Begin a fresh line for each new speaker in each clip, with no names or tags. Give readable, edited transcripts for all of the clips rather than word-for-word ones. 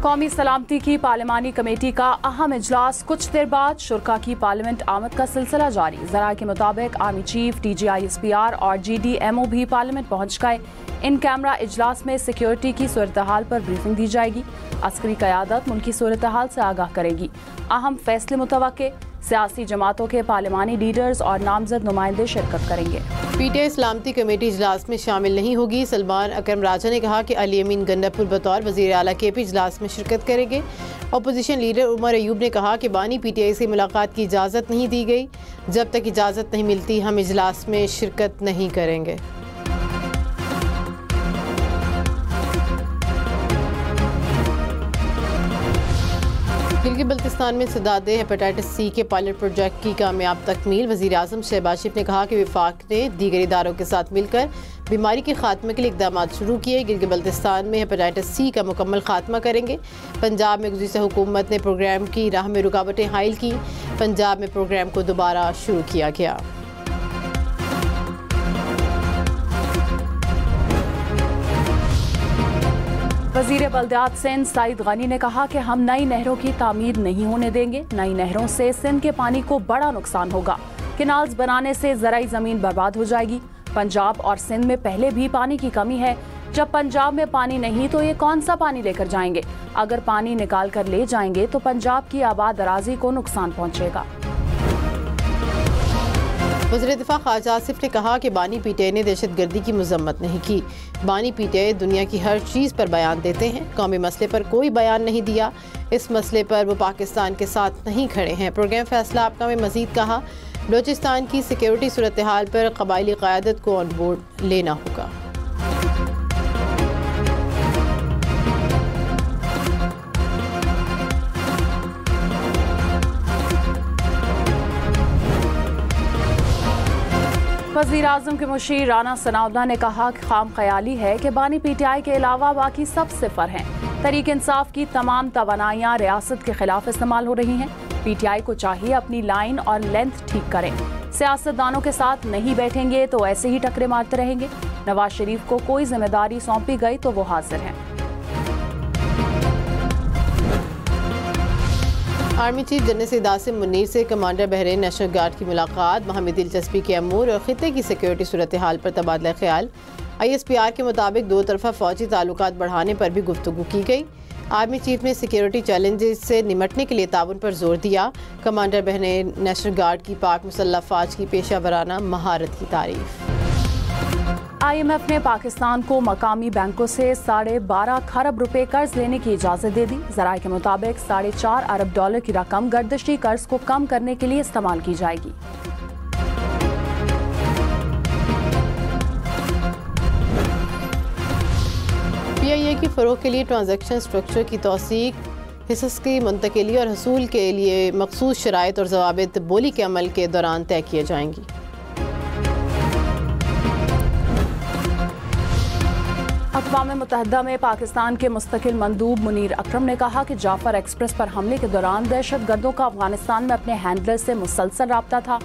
कौमी सलामती की पार्लिमानी कमेटी का अहम इजलास कुछ देर बाद शुरा की पार्लियामेंट आमद का सिलसिला जारी। जरा के मुताबिक आर्मी चीफ, DGI-SPR और GDMO भी पार्लियामेंट पहुंच गए। इन कैमरा इजलास में सिक्योरिटी की सूरत हाल पर ब्रीफिंग दी जाएगी। अस्करी क़यादत मुल्की सूरत हाल से आगाह करेगी। अहम फैसले मुतवक्के। सियासी जमातों के पार्लिमानी लीडर्स और नामजद नुमाइंदे शिरकत करेंगे।
PTI सलामती कमेटी इजलास में शामिल नहीं होगी। सलमान अकरम राजा ने कहा कि अली अमीन गंडापुर बतौर वज़ीर आला KP इजलास में शिरकत करेंगे। अपोजिशन लीडर उमर अयूब ने कहा कि बानी PTI से मुलाकात की इजाज़त नहीं दी गई। जब तक इजाज़त नहीं मिलती हम इजलास में शिरकत नहीं करेंगे। गिलगित बल्तिस्तान में सदादे हेपेटाइटिस C के पायलट प्रोजेक्ट की कामयाब तकमील। वज़ीर आज़म शहबाज शरीफ ने कहा कि विफाक ने दीगर इदारों के साथ मिलकर बीमारी के खात्मे के लिए इक़दाम शुरू किए। गिलगित बल्तिस्तान में हेपेटाइटिस C का मुकम्मल खात्मा करेंगे। पंजाब में गुज़िश्ता हुकूमत ने प्रोग्राम की राह में रुकावटें हाइल की। पंजाब में प्रोग्राम को दोबारा शुरू किया गया।
वज़ीर बल्दियात सिंध सईद गनी ने कहा कि हम नई नहरों की तामीर नहीं होने देंगे। नई नहरों से सिंध के पानी को बड़ा नुकसान होगा। केनाल्स बनाने से ज़राई ज़मीन बर्बाद हो जाएगी। पंजाब और सिंध में पहले भी पानी की कमी है। जब पंजाब में पानी नहीं तो ये कौन सा पानी लेकर जाएंगे? अगर पानी निकाल कर ले जाएंगे तो पंजाब की आबाद अराजी को नुकसान पहुँचेगा।
वज़ीर दिफा ख्वाजा आसिफ ने कहा कि बानी PTI ने दहशत गर्दी की मजम्मत नहीं की। बानी PTI दुनिया की हर चीज़ पर बयान देते हैं। कौमी मसले पर कोई बयान नहीं दिया। इस मसले पर वो पाकिस्तान के साथ नहीं खड़े हैं। प्रोग्राम फैसला आपका में मजीद कहा बलोचिस्तान की सिक्योरिटी सूरत हाल पर कबायली क़यादत को ऑन बोर्ड लेना होगा।
वज़ीर आज़म के मुशीर राना सनाउल्लाह ने कहा कि खाम ख्याली है कि बानी PTI के अलावा बाकी सब सिफर हैं। तहरीक इंसाफ की तमाम तवानाइयाँ रियासत के खिलाफ इस्तेमाल हो रही हैं। PTI को चाहिए अपनी लाइन और लेंथ ठीक करें। सियासतदानों के साथ नहीं बैठेंगे तो ऐसे ही टकरे मारते रहेंगे। नवाज शरीफ को कोई जिम्मेदारी सौंपी गई तो वो हाजिर हैं।
Army chief general Syed Asim Munir से कमांडर बहरीन नेशनल गार्ड की मुलाकात। वहाँ में दिलचस्पी के अमूर और खिते की सिक्योरिटी सूरत हाल पर तबादला ख्याल। ISPR के मुताबिक दो तरफा फौजी ताल्लुकात बढ़ाने पर भी गुफ्तगू की गई। आर्मी चीफ ने सिक्योरिटी चैलेंजेस से निमटने के लिए ताउन पर जोर दिया। कमांडर बहरीन नेशनल गार्ड की पाक मुसल्लह फ़ौज की पेशा वराना महारत की तारीफ।
IMF ने पाकिस्तान को मकामी बैंकों से 12.5 खरब रुपए कर्ज लेने की इजाजत दे दी। ज़राए के मुताबिक $4.5 अरब की रकम गर्दिशी कर्ज को कम करने के लिए इस्तेमाल की जाएगी।
PIA की फ़रोग़ के लिए ट्रांजैक्शन स्ट्रक्चर की तौसीक, हिस्स की मुंतकिली और हसूल के लिए मखसूस शराइत और ज़वाबित बोली के अमल के दौरान तय किए जाएंगी।
अक़वाम मुत्तहिदा में पाकिस्तान के मुस्तकिल मंदूब मुनीर अकरम ने कहा कि जाफर एक्सप्रेस पर हमले के दौरान दहशत गर्दों का अफगानिस्तान में अपने हैंडलर से मुसलसल राब्ता था।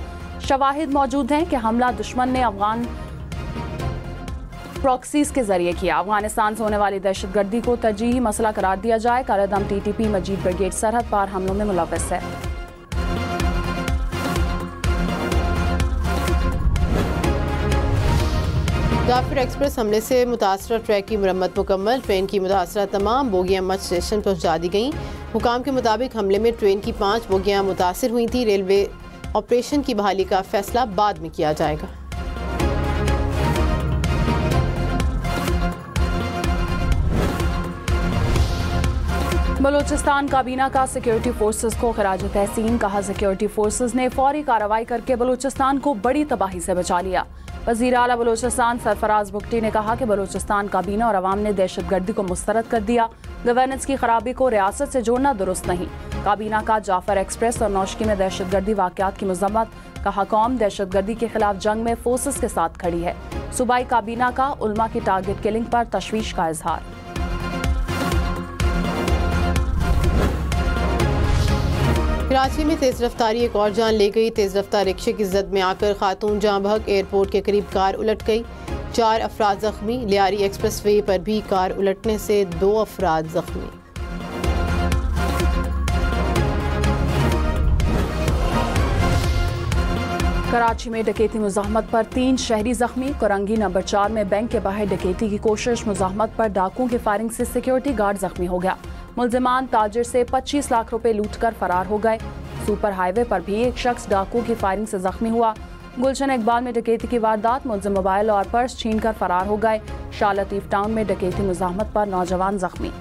शवाहिद मौजूद हैं कि हमला दुश्मन ने अफगान प्रॉक्सीज के जरिए किया। अफगानिस्तान से होने वाली दहशत गर्दी को तरजीही मसला करार दिया जाए। कालेदम TTP मजीद ब्रिगेड सरहद पार हमलों में मुलव्वस है।
जाफर एक्सप्रेस हमले से मुतासरा ट्रैक की मरम्मत मुकम्मल। ट्रेन की मुतासरा तमाम बोगियां मच स्टेशन पहुंचा दी गईं। हुकाम के मुताबिक हमले में ट्रेन की 5 बोगियां मुतासिर हुई थी। रेलवे ऑपरेशन की बहाली का फैसला बाद में किया जाएगा।
बलूचिस्तान काबीना का सिक्योरिटी फोर्सेस को खराज तहसीन। कहा सिक्योरिटी फोर्सेस ने फौरी कार्रवाई करके बलूचिस्तान को बड़ी तबाही से बचा लिया। वज़ीर आला बलूचिस्तान सरफराज बुगटी ने कहा कि बलूचिस्तान काबीना और अवाम ने दहशत गर्दी को मुस्तरद कर दिया। गवर्नेंस की खराबी को रियासत से जोड़ना दुरुस्त नहीं। काबीना का जाफर एक्सप्रेस और नौशकी में दहशत गर्दी वाक़यात की मज़म्मत। कहा कौम दहशत गर्दी के खिलाफ जंग में फोर्सेस के साथ खड़ी है। सूबाई काबीना का उल्मा की टारगेट किलिंग पर तशवीश का इजहार।
कराची में तेज रफ्तारी एक और जान ले गई। तेज रफ्तार रिक्शे की जद में आकर खातून जाँ बहक। एयरपोर्ट के करीब कार उलट गई। 4 अफराद जख्मी। लियारी एक्सप्रेस वे पर भी कार उलटने से 2 अफराद जख्मी।
कराची में डकैती मुज़ाहमत पर 3 शहरी जख्मी। कोरंगी नंबर 4 में बैंक के बाहर डकैती की कोशिश मुज़ाहमत पर डाकुओं की फायरिंग से सिक्योरिटी गार्ड जख्मी हो गया। मुलजिमान ताजिर से 25 लाख रुपए लूट कर फरार हो गए। सुपर हाईवे पर भी एक शख्स डाकुओं की फायरिंग से जख्मी हुआ। गुलशन इकबाल में डकैती की वारदात, मुलजिम मोबाइल और पर्स छीन कर फरार हो गए। शाह लतीफ टाउन में डकैती मुज़ाहमत पर नौजवान जख्मी।